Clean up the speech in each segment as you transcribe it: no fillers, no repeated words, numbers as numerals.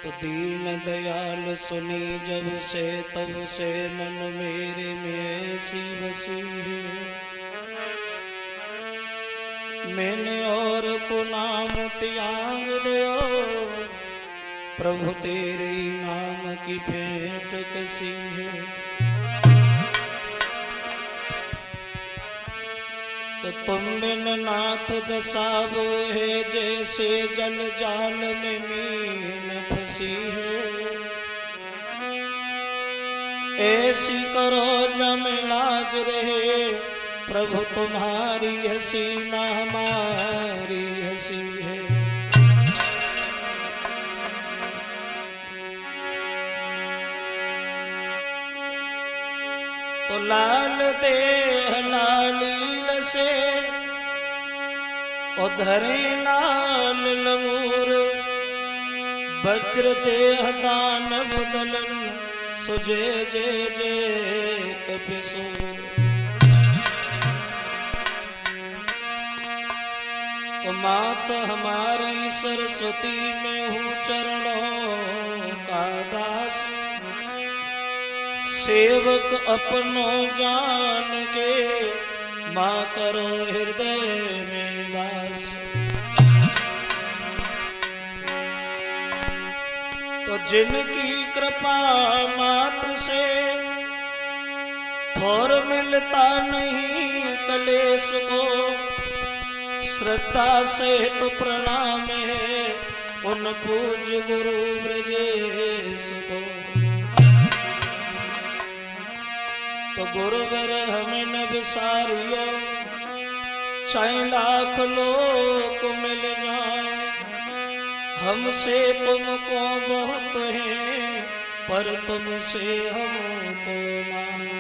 तो दीन दयाल सुनी जब से तब से मन मेरे में ऐसी बसी है। मैंने और को नाम त्याग दो प्रभु तेरे नाम की भेंट कसी है। तो तुम बिन नाथ दसाबो है जैसे जल जाल में मीन फंसी है। ऐसी करो जम लाज रहे प्रभु तुम्हारी हंसी ना हमारी हंसी है। तो लाल देह लालील से उधरे लाल लंगूर वज्र देह दानव दलन सुजे जे जे कपिसूर। तो मात हमारी सरस्वती में हूँ चरणों का दास सेवक अपनो जान के माँ करो हृदय में वास। तो जिनकी कृपा मात्र से थोर मिलता नहीं कलेश को श्रद्धा से तो प्रणाम है उन पूज्य गुरु ब्रजेश को। तो गुरुवर हमें न विसारियो चाहे लाख लोग मिल जाए हमसे तुमको बहुत है पर तुमसे हमको मांगे।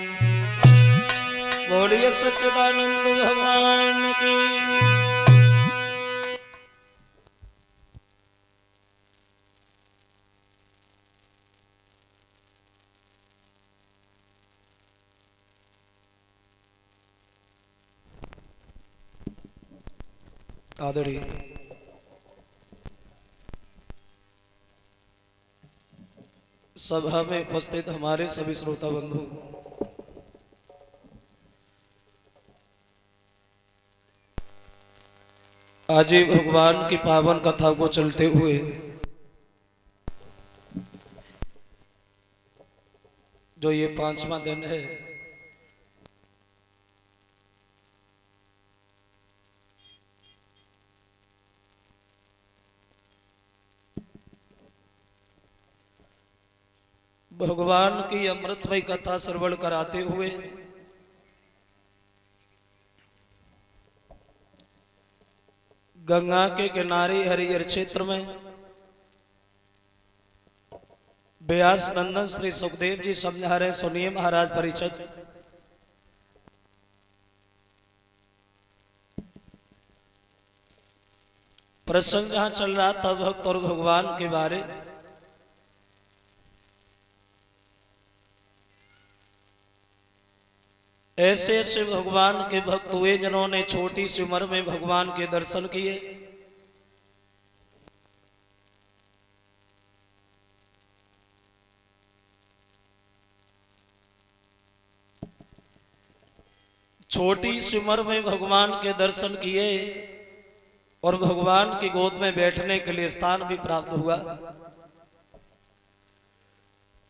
बोलिए सच्चिदानंद भगवान की। आदरणीय सभा में उपस्थित हमारे सभी श्रोता बंधु, आज ही भगवान की पावन कथा को चलते हुए जो ये 5वां दिन है, भगवान की अमृतमय कथा श्रवण कराते हुए गंगा के किनारे हरिहर क्षेत्र में व्यास नंदन श्री सुखदेव जी समझा रहे। सुनिए महाराज परिषद। प्रसंग जहां चल रहा था भक्त और भगवान के बारे। ऐसे ऐसे भगवान के भक्त हुए जिन्होंने छोटी सी उम्र में भगवान के दर्शन किए। छोटी सी उम्र में भगवान के दर्शन किए और भगवान की गोद में बैठने के लिए स्थान भी प्राप्त हुआ।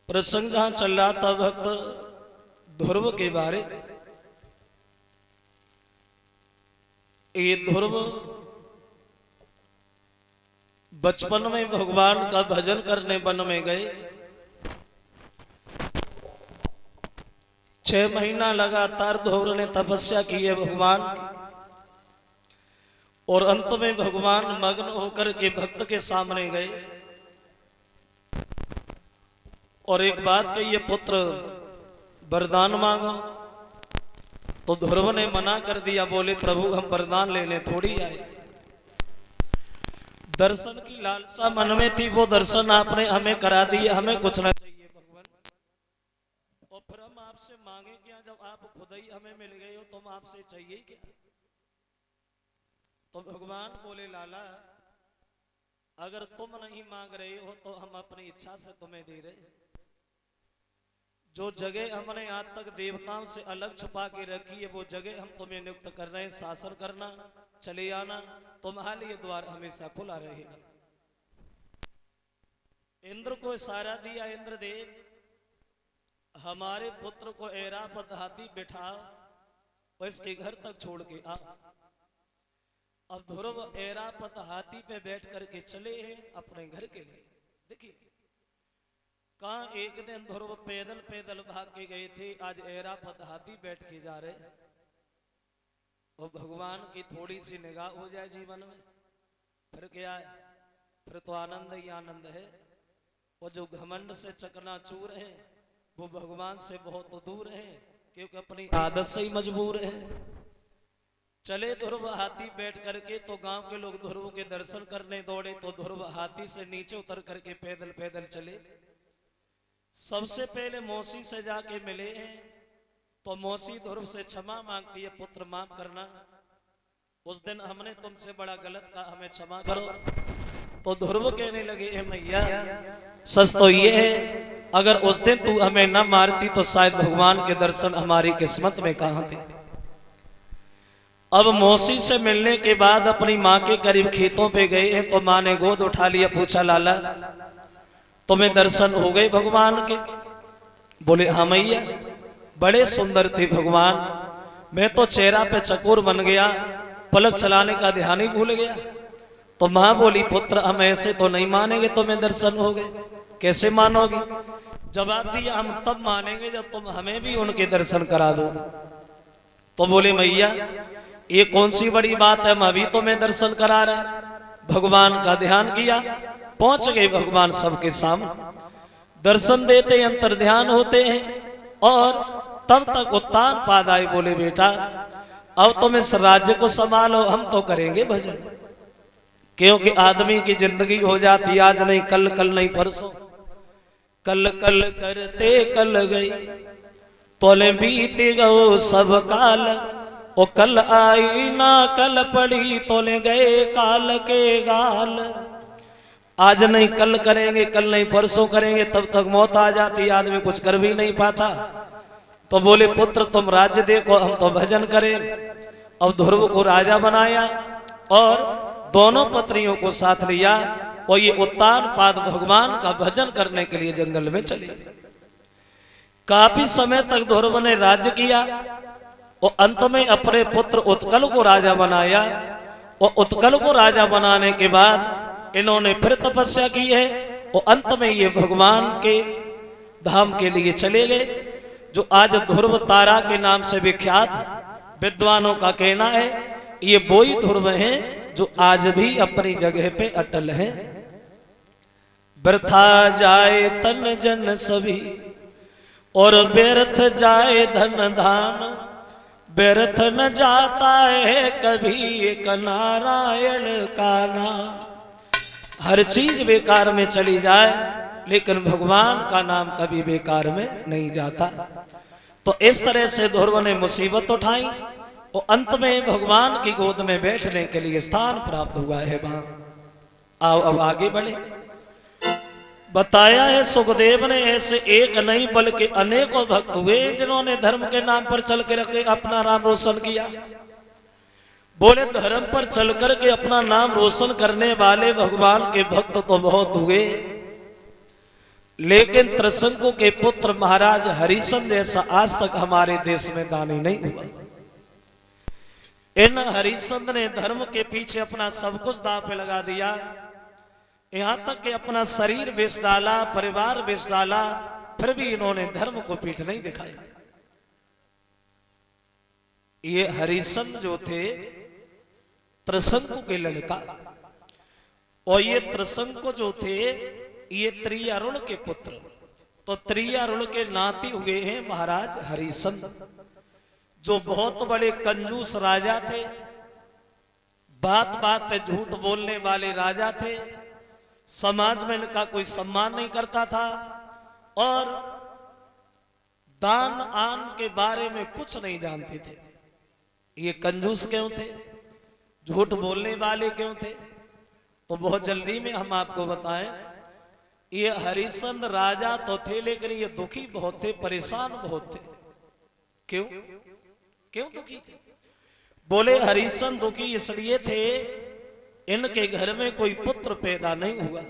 प्रसंग जहां चल रहा था भक्त ध्रुव के बारे। ये ध्रुव बचपन में भगवान का भजन करने वन में गए। 6 महीना लगातार ध्रुव ने तपस्या की है भगवान की। और अंत में भगवान मग्न होकर के भक्त के सामने गए और एक बात कही, पुत्र वरदान मांगो। तो ध्रुव ने मना कर दिया, बोले प्रभु हम वरदान लेने थोड़ी आए। दर्शन की लालसा मन में थी, वो दर्शन आपने हमें करा दिया, हमें कुछ ना चाहिए भगवान। और फिर हम आपसे मांगे क्या जब आप खुद ही हमें मिल गए हो, तुम आपसे चाहिए क्या। तो भगवान बोले लाला अगर तुम नहीं मांग रहे हो तो हम अपनी इच्छा से तुम्हें दे रहे। जो जगह हमने आज तक देवताओं से अलग छुपा के रखी है वो जगह हम तुम्हें नियुक्त कर रहे हैं। शासन करना, चले आना, तुम्हारे लिए द्वार हमेशा खुला रहेगा। इंद्र को इशारा दिया, इंद्रदेव हमारे पुत्र को ऐरावत हाथी बिठाओ और इसके घर तक छोड़ के आ। अब ध्रुव ऐरावत हाथी पे बैठ करके चले हैं अपने घर के लिए। देखिए कहा एक दिन ध्रुव पैदल पैदल भाग के गए थे, आज ऐरावत हाथी बैठ के जा रहे। और भगवान की थोड़ी सी निगाह हो जाए जीवन में फिर क्या है, फिर तो आनंद ही आनंद है। और जो घमंड से चकनाचूर हैं वो भगवान से बहुत दूर हैं, क्योंकि अपनी आदत से ही मजबूर हैं। चले ध्रुव हाथी बैठ करके, तो गांव के लोग ध्रुव के दर्शन करने दौड़े, तो ध्रुव हाथी से नीचे उतर करके पैदल पैदल चले। सबसे पहले मौसी से जाके मिले हैं, तो मौसी ध्रुव से क्षमा मांगती है, पुत्र माफ करना, उस दिन हमने तुमसे बड़ा गलत कहा, हमें क्षमा करो। तो ध्रुव कहने लगे ए मैया सच तो ये है, अगर उस दिन तू हमें न मारती तो शायद भगवान के दर्शन हमारी किस्मत में कहां थे। अब मौसी से मिलने के बाद अपनी माँ के करीब खेतों पे गए हैं, तो माँ ने गोद उठा लिया, पूछा लाला तुम्हें दर्शन हो गए भगवान के? बोले हाँ मैया, बड़े सुंदर थे भगवान, मैं तो चेहरा पे चकोर बन गया, पलक चलाने का ध्यान ही भूल गया। तो माँ बोली पुत्र हम ऐसे तो नहीं मानेंगे तुम्हें दर्शन हो गए। कैसे मानोगी? जवाब दिया हम तब मानेंगे जब तुम हमें भी उनके दर्शन करा दो। तो बोले मैया ये कौन सी बड़ी बात है, हम अभी तुम्हें दर्शन करा रहे। भगवान का ध्यान किया, पहुंच गए भगवान सबके सामने, दर्शन देते अंतर ध्यान होते हैं। और तब तक उत्तान पाद आए, बोले बेटा अब तुम इस राज्य को संभालो, हम तो करेंगे भजन। क्योंकि आदमी की जिंदगी हो जाती आज नहीं कल, कल नहीं परसों, कल कल करते कल गई, तोले बीते गो सब काल, ओ कल आई ना कल पड़ी, तोले गए काल के गाल। आज नहीं कल करेंगे, कल नहीं परसों करेंगे, तब तक मौत आ जाती, आदमी कुछ कर भी नहीं पाता। तो बोले पुत्र तुम राज्य देखो, हम तो भजन करें। अब ध्रुव को राजा बनाया और दोनों पत्नियों को साथ लिया, और ये उत्तान पाद भगवान का भजन करने के लिए जंगल में चले। काफी समय तक ध्रुव ने राज्य किया और अंत में अपने पुत्र उत्कल को राजा बनाया। और उत्कल को राजा बनाने के बाद इन्होंने फिर तपस्या की है, और अंत में ये भगवान के धाम के लिए चले गए, जो आज ध्रुव तारा के नाम से विख्यात। विद्वानों का कहना है ये वो ही ध्रुव हैं जो आज भी अपनी जगह पे अटल है। व्यर्था जाए तन जन सभी और व्यर्थ जाए धन धाम, व्यर्थ न जाता है कभी एक नारायण का नाम। हर चीज बेकार में चली जाए लेकिन भगवान का नाम कभी बेकार में नहीं जाता। तो इस तरह से ध्रुव ने मुसीबत उठाई और अंत में भगवान की गोद में बैठने के लिए स्थान प्राप्त हुआ है। वहां आओ अब आगे बढ़े। बताया है सुखदेव ने ऐसे एक नहीं बल्कि अनेकों भक्त हुए जिन्होंने धर्म के नाम पर चल के रखे अपना नाम रोशन किया। बोले धर्म पर चल कर के अपना नाम रोशन करने वाले भगवान के भक्त तो बहुत हुए, लेकिन त्रिशंकु के पुत्र महाराज हरिश्चंद्र जैसा आज तक हमारे देश में दानी नहीं हुआ। इन हरिश्चंद्र ने धर्म के पीछे अपना सब कुछ दांव पे लगा दिया, यहां तक कि अपना शरीर बेच डाला, परिवार बेच डाला, फिर भी इन्होंने धर्म को पीठ नहीं दिखाई। ये हरिश्चंद्र जो थे त्रिशंकु के लड़का, और ये त्रिशंकु जो थे ये त्रियारुण के पुत्र। तो त्रियारुण के नाती हुए हैं महाराज हरिश्चंद्र, जो बहुत बड़े कंजूस राजा थे, बात बात पे झूठ बोलने वाले राजा थे, समाज में इनका कोई सम्मान नहीं करता था, और दान आन के बारे में कुछ नहीं जानते थे। ये कंजूस क्यों थे, झूठ बोलने वाले क्यों थे? तो बहुत जल्दी में हम आपको बताएं, ये हरिश्चंद्र राजा तो थे लेकिन ये दुखी बहुत थे, परेशान बहुत थे। क्यों क्यों दुखी थे? बोले हरिश्चंद्र दुखी इसलिए थे, इनके घर में कोई पुत्र पैदा नहीं हुआ,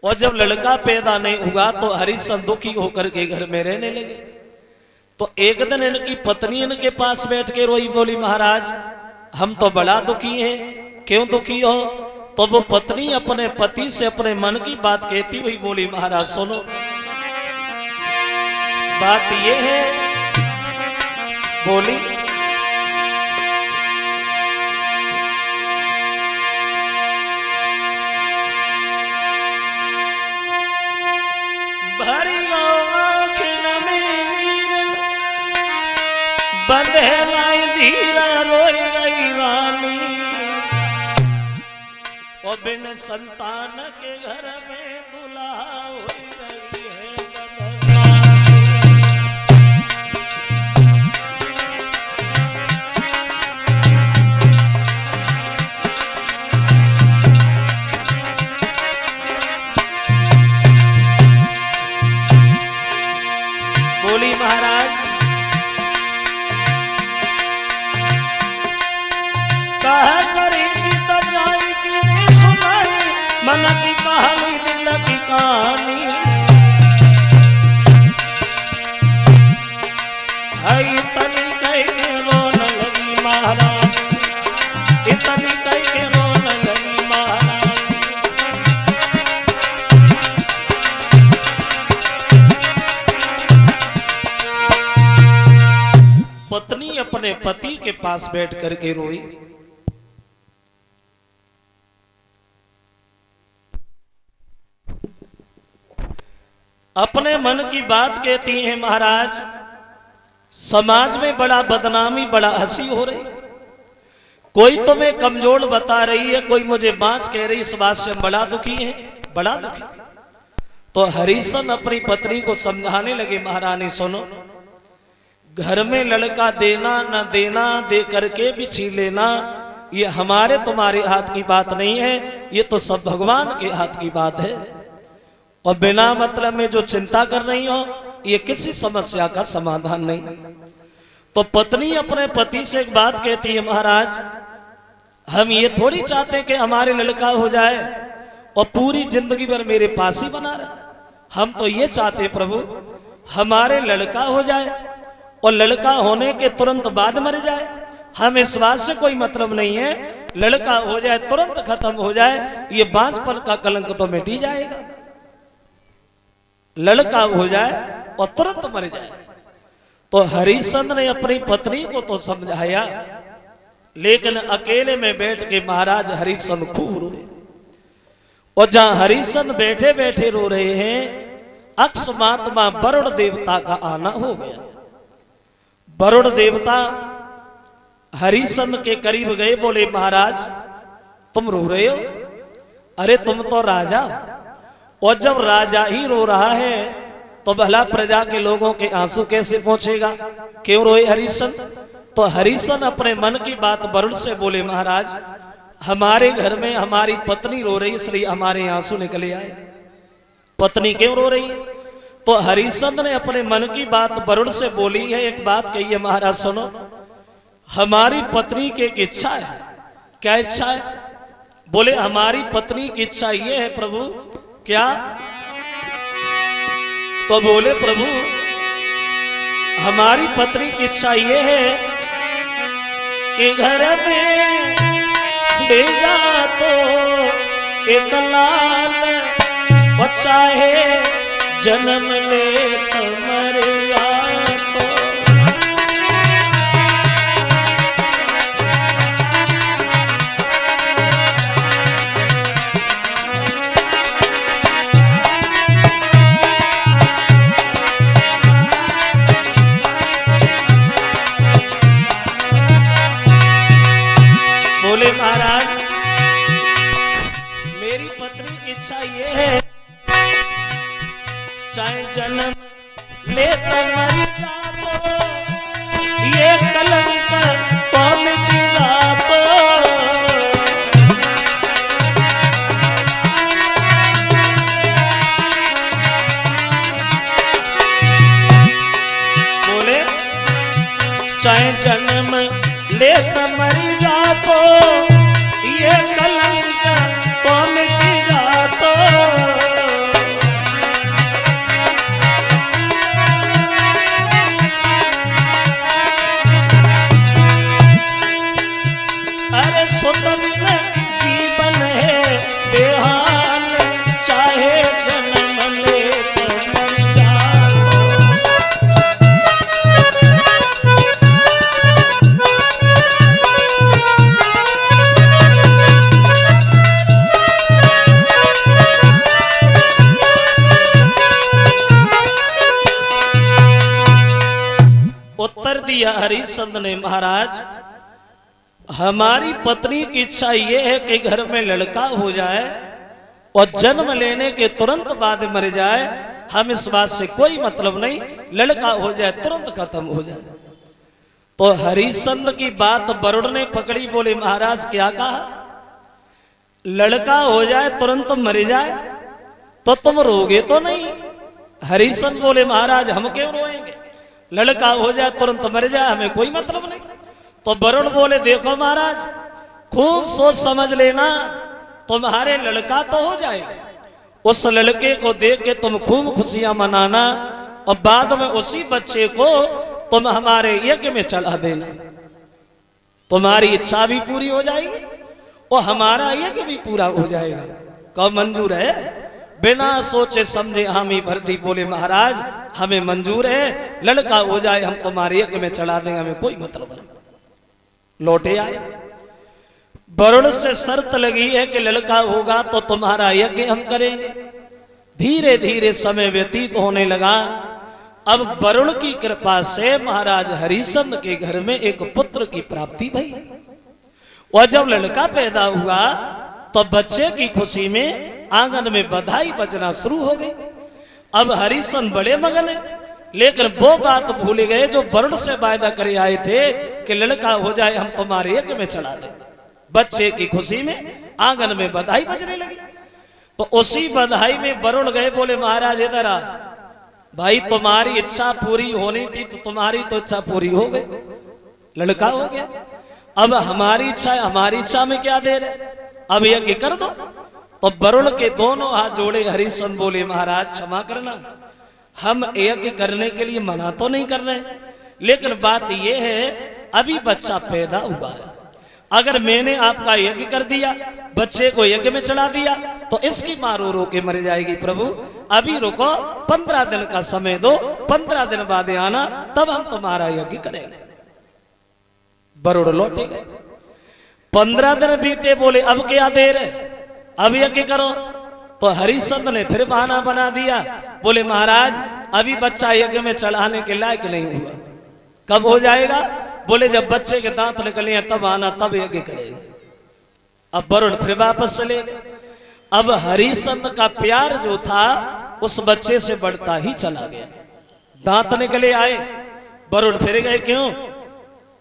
और जब लड़का पैदा नहीं हुआ तो हरिश्चंद्र दुखी होकर के घर में रहने लगे। तो एक दिन इनकी पत्नी इनके पास बैठ के रोई, बोली महाराज हम तो बड़ा दुखी हैं। क्यों दुखी हो? तो वो पत्नी अपने पति से अपने मन की बात कहती हुई बोली, महाराज सुनो, बात ये है, बोली भरी आँखिन में नीर बंधे लाई धीरा रोई गई रानी, और बिन संतान के घर में दुल्हा हुई गई है बोली महाराज कहा करेगी तजाई की नहीं सुनाई, मन की कहानी दिल की कहानी, इतनी कह के रोने लगी महाराज, इतनी कह के रोने लगी महाराज। पत्नी अपने पति के पास बैठ करके रोई। अपने मन की बात कहती है, महाराज समाज में बड़ा बदनामी, बड़ा हंसी हो रही, कोई तुम्हें कमजोर बता रही है, कोई मुझे बांझ कह रही, इस बात से हम बड़ा दुखी हैं, बड़ा दुखी। तो हरिश्चंद्र अपनी पत्नी को समझाने लगे, महारानी सुनो, घर में लड़का देना न देना, दे करके भी छीन लेना, ये हमारे तुम्हारे हाथ की बात नहीं है, ये तो सब भगवान के हाथ की बात है। और बिना मतलब में जो चिंता कर रही हो, ये किसी समस्या का समाधान नहीं। तो पत्नी अपने पति से एक बात कहती है, महाराज हम ये थोड़ी चाहते कि हमारे लड़का हो जाए और पूरी जिंदगी भर मेरे पास ही बना रहे, हम तो ये चाहते प्रभु हमारे लड़का हो जाए और लड़का होने के तुरंत बाद मर जाए, हम इस बात से कोई मतलब नहीं है, लड़का हो जाए तुरंत खत्म हो जाए, ये बांझपन का कलंक तो मिट ही जाएगा, लड़का हो जाए और तुरंत मर जाए। तो हरिश्चंद्र ने अपनी पत्नी को तो समझाया, लेकिन अकेले में बैठ के महाराज हरिश्चंद्र खूब रोए। और जहां हरिश्चंद्र बैठे बैठे रो रहे हैं, अक्षमात्मा वरुण देवता का आना हो गया। वरुण देवता हरिश्चंद्र के करीब गए, बोले महाराज तुम रो रहे हो? अरे तुम तो राजा, और जब राजा ही रो रहा है तो भला प्रजा के लोगों के आंसू कैसे पहुंचेगा? क्यों रोए हरिश्चंद्र? तो हरिश्चंद्र अपने मन की बात वरुण से बोले, महाराज हमारे घर में हमारी पत्नी रो रही, इसलिए हमारे आंसू निकले आए। पत्नी क्यों रो रही है? तो हरिश्चंद्र ने अपने मन की बात वरुण से बोली है, एक बात कही है, महाराज सुनो, हमारी पत्नी की एक इच्छा है। क्या इच्छा है? बोले हमारी पत्नी की इच्छा ये है प्रभु। क्या? तो बोले प्रभु हमारी पत्नी की इच्छा ये है कि घर में ले जा तो एक लाल बच्चा है, जन्म ले तो मर जा तो। बोले महाराज मेरी पत्नी की इच्छा ये है, चाहे जन्म ले तो मर जा तो, ये कलंक तो मिट जा तो। चाहे जन्म ले मर जातो, ये कलंक तो मिट जातो। अरे सुत बिन जीवन है बेहाल, चाहे जन्म ले मर जातो। उत्तर दिया हरिश्चंद्र ने, महाराज हमारी पत्नी की इच्छा यह है कि घर में लड़का हो जाए और जन्म लेने के तुरंत बाद मर जाए। हम इस बात से कोई मतलब नहीं, लड़का हो जाए तुरंत खत्म हो जाए। तो हरिश्चंद्र की बात वरुण ने पकड़ी, बोले महाराज क्या कहा? लड़का हो जाए तुरंत मर जाए तो तुम रोगे तो नहीं? हरिश्चंद्र बोले महाराज हम क्यों रोएंगे, लड़का हो जाए तुरंत मर जाए हमें कोई मतलब नहीं। तो वरुण बोले देखो महाराज खूब सोच समझ लेना, तुम्हारे लड़का तो हो जाएगा, उस लड़के को देख के तुम खूब खुशियां मनाना और बाद में उसी बच्चे को तुम हमारे यज्ञ में चढ़ा देना, तुम्हारी इच्छा भी पूरी हो जाएगी और हमारा यज्ञ भी पूरा हो जाएगा। कब मंजूर है? बिना सोचे समझे हामी भर दी, बोले महाराज हमें मंजूर है, लड़का हो जाए हम तुम्हारे यज्ञ में चढ़ा देंगे, हमें कोई मतलब नहीं। लौटे आए, वरुण से शर्त लगी है कि लड़का होगा तो तुम्हारा यज्ञ हम करेंगे। धीरे धीरे समय व्यतीत होने लगा। अब वरुण की कृपा से महाराज हरिश्चंद्र के घर में एक पुत्र की प्राप्ति भई और जब लड़का पैदा हुआ तो बच्चे की खुशी में आंगन में बधाई बजना शुरू हो गई। अब हरिश्चंद्र बड़े मगन है, लेकिन वो बात भूल गए जो वरुण से वायदा करे आए थे कि लड़का हो जाए हम तुम्हारे यज्ञ में चढ़ा दें। बच्चे की खुशी में आंगन में बधाई बजने लगी। तो उसी बधाई में वरुण गए, बोले महाराज इधर आ, भाई तुम्हारी इच्छा पूरी होनी थी तो तुम्हारी तो इच्छा पूरी हो गई, लड़का हो गया। अब हमारी इच्छा है, हमारी इच्छा में क्या देर है, अब यज्ञ कर दो। तो वरुण के दोनों हाथ जोड़े हरिश्चंद्र बोले महाराज क्षमा करना, हम यज्ञ करने के लिए मना तो नहीं कर रहे, लेकिन बात यह है अभी बच्चा पैदा हुआ है, अगर मैंने आपका यज्ञ कर दिया, बच्चे को यज्ञ में चढ़ा दिया तो इसकी मां रो रो के मर जाएगी। प्रभु अभी रुको, 15 दिन का समय दो, 15 दिन बाद आना, तब हम तुम्हारा यज्ञ करेंगे। वरुण लौटे गए। 15 दिन बीते, बोले अब क्या देर है, अब यज्ञ करो। तो हरिश्चंद्र ने फिर बहाना बना दिया, बोले महाराज अभी बच्चा यज्ञ में चढ़ाने के लायक नहीं हुआ। कब हो जाएगा? बोले जब बच्चे के दांत निकले हैं तब आना, तब यज्ञ करेंगे। अब वरुण फिर वापस चले गए। अब हरिश्चंद्र का प्यार जो था उस बच्चे से बढ़ता ही चला गया। दांत निकले आए, वरुण फिर गए, क्यों?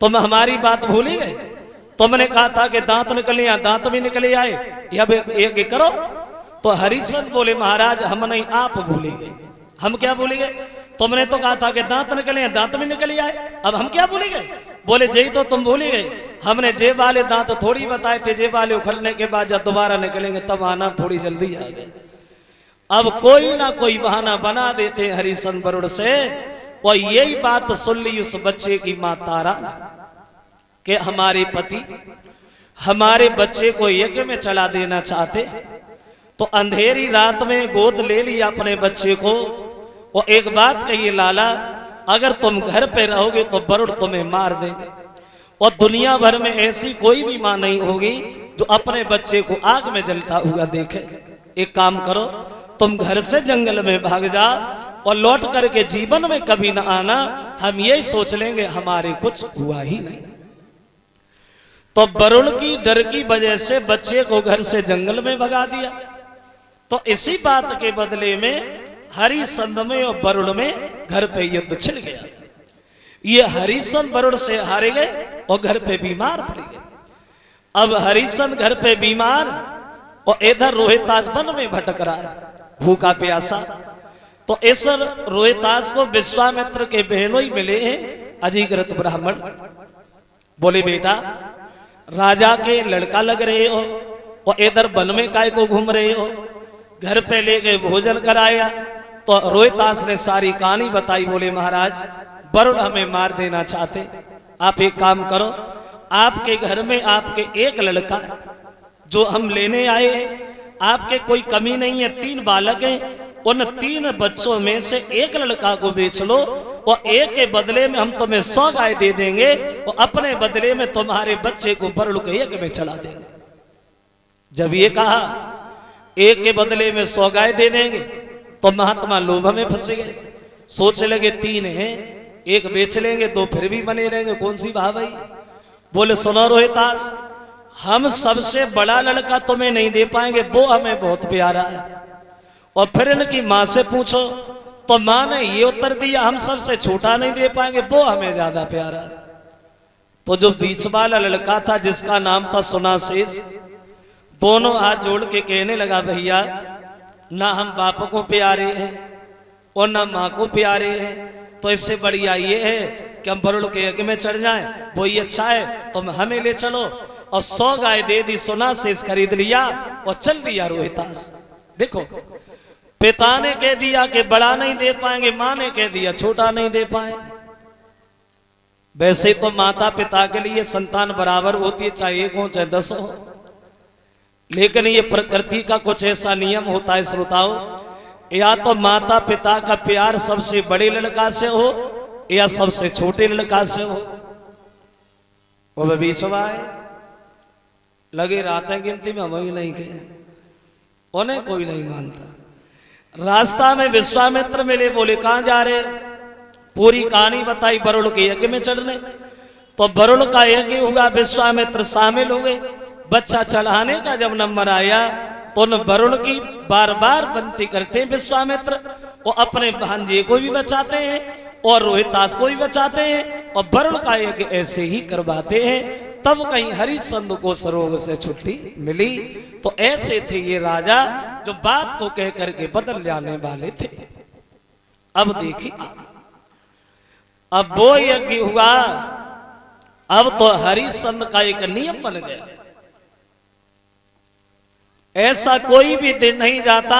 तुम हमारी बात भूल ही गए, तुमने कहा था कि दांत निकले, दांत भी निकले आए, यज्ञ करो। तो हरिश्चंद्र बोले महाराज हम नहीं, आप भूले गए। हम क्या भूले गए? तुमने तो कहा था कि दांत निकले, दांत भी निकले आए, अब हम क्या भूले गए? बोले जय तो तुम भूले गए, हमने जेब वाले दांत थोड़ी बताए थे, जेब वाले उखड़ने के बाद जब दोबारा निकलेंगे तब आना, थोड़ी जल्दी आ गए। अब कोई ना कोई बहाना बना देते हैं हरिश्चंद्र वरुण से। और यही बात सुन ली उस बच्चे की मां तारा कि हमारे पति हमारे बच्चे को यज्ञ में चढ़ा देना चाहते। तो अंधेरी रात में गोद ले लिया अपने बच्चे को और एक बात कहिए लाला, अगर तुम घर पे रहोगे तो वरुण तुम्हें मार देंगे और दुनिया भर में ऐसी कोई भी मां नहीं होगी जो अपने बच्चे को आग में जलता हुआ देखे। एक काम करो, तुम घर से जंगल में भाग जाओ और लौट करके जीवन में कभी ना आना, हम यही सोच लेंगे हमारे कुछ हुआ ही नहीं। तो वरुण की डर की वजह से बच्चे को घर से जंगल में भगा दिया। तो इसी बात के बदले में हरिश्चंद्र में और वरुण में घर पे युद्ध छिड़ गया। ये हरिश्चंद्र वरुण से हारे गए और घर पे बीमार पड़ गए। अब हरिश्चंद्र घर पे बीमार और इधर रोहितास वन में भटक रहा है भूखा प्यासा। तो इस रोहितास को विश्वामित्र के बहनोई मिले हैं अजीगरत ब्राह्मण बोले बेटा राजा के लड़का लग रहे हो और इधर वन में काय को घूम रहे हो, घर पे ले गए भोजन कराया। तो रोहितास ने सारी कहानी बताई। बोले महाराज वरुण हमें मार देना चाहते, आप एक काम करो, आपके घर में आपके एक लड़का है जो हम लेने आए हैं, आपके कोई कमी नहीं है, 3 बालक हैं, उन 3 बच्चों में से एक लड़का को बेच लो और एक के बदले में हम तुम्हें 100 गाय दे देंगे और अपने बदले में तुम्हारे बच्चे को वरुण के यज्ञ में चला देंगे। जब ये कहा एक के बदले में 100 गाय दे देंगे तो महात्मा लोभ में फंस गए। सोच लगे 3 हैं, एक बेच लेंगे 2 फिर भी बने रहेंगे, कौन सी भाई। बोले सुनो रोहितास, हम सबसे बड़ा लड़का तुम्हें नहीं दे पाएंगे, वो हमें बहुत प्यारा है। और फिर इनकी माँ से पूछो तो माँ ने ये उत्तर दिया, हम सबसे छोटा नहीं दे पाएंगे, वो हमें ज्यादा प्यारा है। तो जो बीच वाला लड़का था जिसका नाम था सुनाशेष, दोनों हाथ जोड़ के कहने लगा भैया ना हम बाप को प्यारे हैं और ना माँ को प्यारे हैं, तो इससे बढ़िया ये है कि हम वरुण के यज्ञ में चढ़ जाएं, वो ही अच्छा है, तो हमें ले चलो। और 100 गाय दे दी, सुनाशेष खरीद लिया और चल दिया रोहितास। देखो पिता ने कह दिया कि बड़ा नहीं दे पाएंगे, माँ ने कह दिया छोटा नहीं दे पाए। वैसे तो माता पिता के लिए संतान बराबर होती है, चाहे 1 हो चाहे 10 हो, लेकिन ये प्रकृति का कुछ ऐसा नियम होता है श्रोताओं, या तो माता पिता का प्यार सबसे बड़े लड़का से हो या सबसे छोटे लड़का से हो। वो बीच में आए लगे रात है गिनती में, हम ही नहीं कहे, उन्हें कोई नहीं मानता। रास्ता में विश्वामित्र मिले, बोले कहां जा रहे, पूरी कहानी बताई, वरुण के यज्ञ में चढ़ने। तो वरुण का यज्ञ हुआ, विश्वामित्र शामिल हुए। बच्चा चढ़ाने का जब नंबर आया तो उन वरुण की बार बार विनती करते हैं विश्वामित्र, वो अपने भांजे को भी बचाते हैं और रोहितास को भी बचाते हैं और वरुण का यज्ञ ऐसे ही करवाते हैं। तब कहीं हरिश्चंद्र को सरोग से छुट्टी मिली। तो ऐसे थे ये राजा जो बात को कह करके बदल जाने वाले थे। अब देखिए अब वो यज्ञ हुआ, अब तो हरिश्चंद्र का एक नियम बन गया, ऐसा कोई भी दिन नहीं जाता